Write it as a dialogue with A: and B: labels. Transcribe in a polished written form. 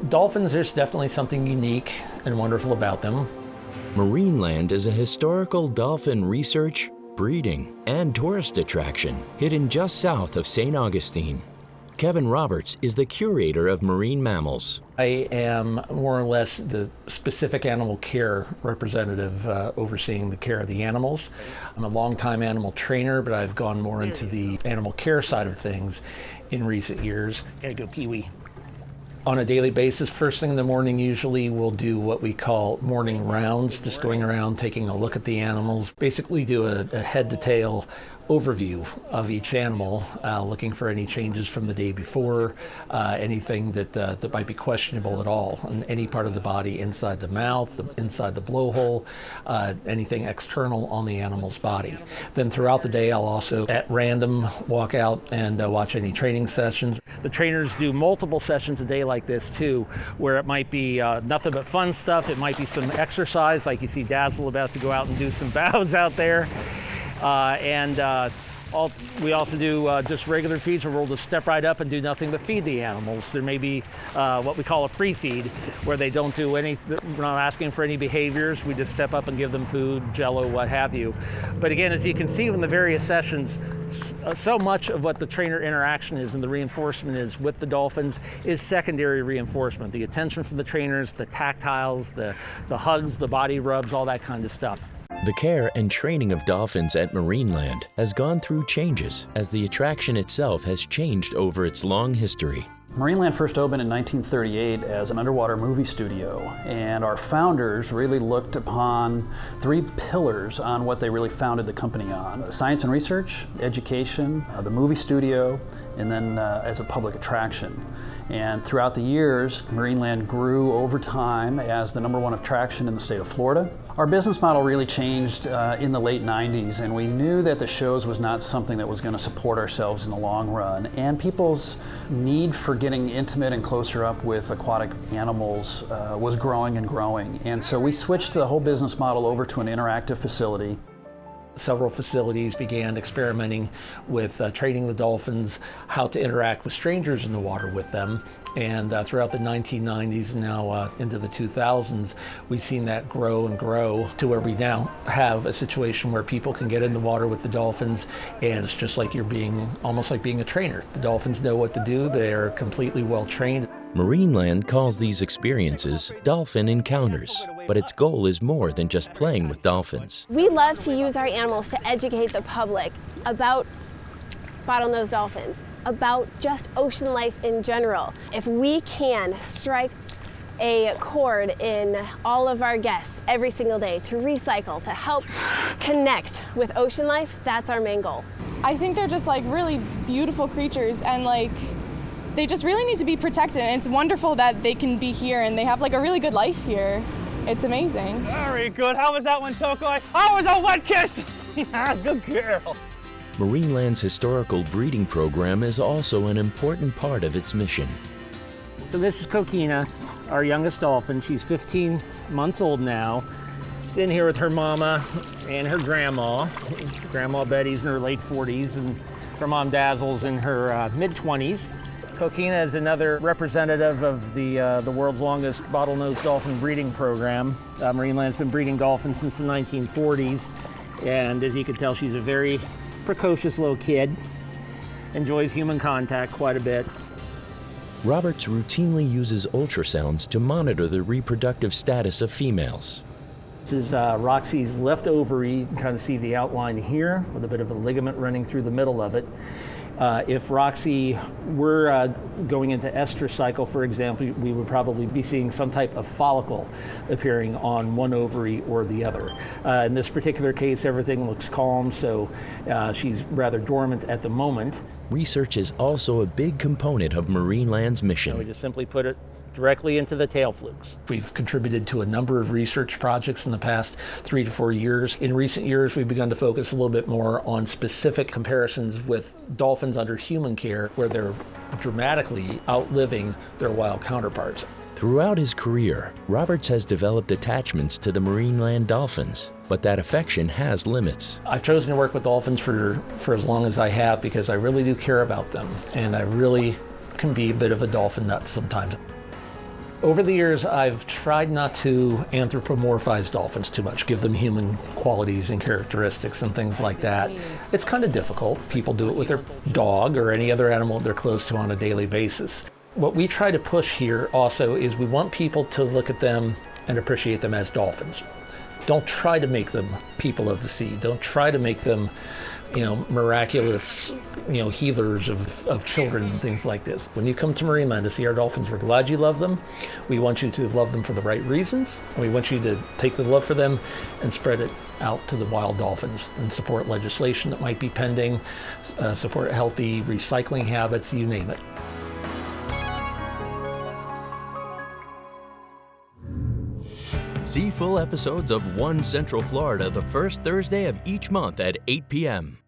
A: Dolphins, there's definitely something unique and wonderful about them.
B: Marineland is a historical dolphin research, breeding, and tourist attraction hidden just south of St. Augustine. Kevin Roberts is the curator of marine mammals.
A: I am more or less the specific animal care representative overseeing the care of the animals. I'm a longtime animal trainer, but I've gone more into the animal care side of things in recent years. Gotta go, Pee-wee. On a daily basis, first thing in the morning, usually we'll do what we call morning rounds, just going around taking a look at the animals, basically do a head to tail overview of each animal, looking for any changes from the day before, anything that might be questionable at all in any part of the body, inside the mouth, inside the blowhole, anything external on the animal's body. Then throughout the day, I'll also at random walk out and watch any training sessions. The trainers do multiple sessions a day like this too, where it might be nothing but fun stuff. It might be some exercise, like you see Dazzle about to go out and do some bows out there. We also do just regular feeds where we'll just step right up and do nothing but feed the animals. There may be what we call a free feed, where they don't do we're not asking for any behaviors. We just step up and give them food, jello, what have you. But again, as you can see in the various sessions, so much of what the trainer interaction is and the reinforcement is with the dolphins is secondary reinforcement. The attention from the trainers, the tactiles, the hugs, the body rubs, all that kind of stuff.
B: The care and training of dolphins at Marineland has gone through changes as the attraction itself has changed over its long history.
C: Marineland first opened in 1938 as an underwater movie studio, and our founders really looked upon three pillars on what they really founded the company on: science and research, education, the movie studio, and then as a public attraction. And throughout the years, Marineland grew over time as the #1 attraction in the state of Florida. Our business model really changed in the late 90s, and we knew that the shows was not something that was going to support ourselves in the long run. And people's need for getting intimate and closer up with aquatic animals was growing and growing. And so we switched the whole business model over to an interactive facility.
A: Several facilities began experimenting with training the dolphins how to interact with strangers in the water with them. And throughout the 1990s and now into the 2000s, we've seen that grow and grow to where we now have a situation where people can get in the water with the dolphins, and it's just like almost like being a trainer. The dolphins know what to do. They're completely well trained.
B: Marineland calls these experiences dolphin encounters, but its goal is more than just playing with dolphins.
D: We love to use our animals to educate the public about bottlenose dolphins, about just ocean life in general. If we can strike a chord in all of our guests every single day to recycle, to help connect with ocean life, that's our main goal.
E: I think they're just like really beautiful creatures, and like they just really need to be protected. And it's wonderful that they can be here and they have like a really good life here. It's amazing.
F: Very good. How was that one, Tokoi? Oh, it was a wet kiss! Good girl.
B: Marineland's historical breeding program is also an important part of its mission.
A: So this is Coquina, our youngest dolphin. She's 15 months old now. She's in here with her mama and her grandma. Grandma Betty's in her late 40s, and her mom Dazzle's in her mid-20s. Coquina is another representative of the world's longest bottlenose dolphin breeding program. Marineland's been breeding dolphins since the 1940s, and as you can tell, she's a very precocious little kid. Enjoys human contact quite a bit.
B: Roberts routinely uses ultrasounds to monitor the reproductive status of females.
A: This is Roxy's left ovary. You can kind of see the outline here with a bit of a ligament running through the middle of it. If Roxy were going into estrus cycle, for example, we would probably be seeing some type of follicle appearing on one ovary or the other. In this particular case, everything looks calm, so she's rather dormant at the moment.
B: Research is also a big component of Marineland's mission.
A: So we just simply put it directly into the tail flukes. We've contributed to a number of research projects in the past 3 to 4 years. In recent years, we've begun to focus a little bit more on specific comparisons with dolphins under human care, where they're dramatically outliving their wild counterparts.
B: Throughout his career, Roberts has developed attachments to the Marineland dolphins, but that affection has limits.
A: I've chosen to work with dolphins for as long as I have because I really do care about them, and I really can be a bit of a dolphin nut sometimes. Over the years, I've tried not to anthropomorphize dolphins too much, give them human qualities and characteristics and things like that. It's kind of difficult. People do it with their dog or any other animal they're close to on a daily basis. What we try to push here also is we want people to look at them and appreciate them as dolphins. Don't try to make them people of the sea. Don't try to make them, miraculous, healers of children and things like this. When you come to Marineland to see our dolphins, we're glad you love them. We want you to love them for the right reasons. We want you to take the love for them and spread it out to the wild dolphins and support legislation that might be pending, support healthy recycling habits, you name it.
B: See full episodes of One Central Florida the first Thursday of each month at 8 p.m.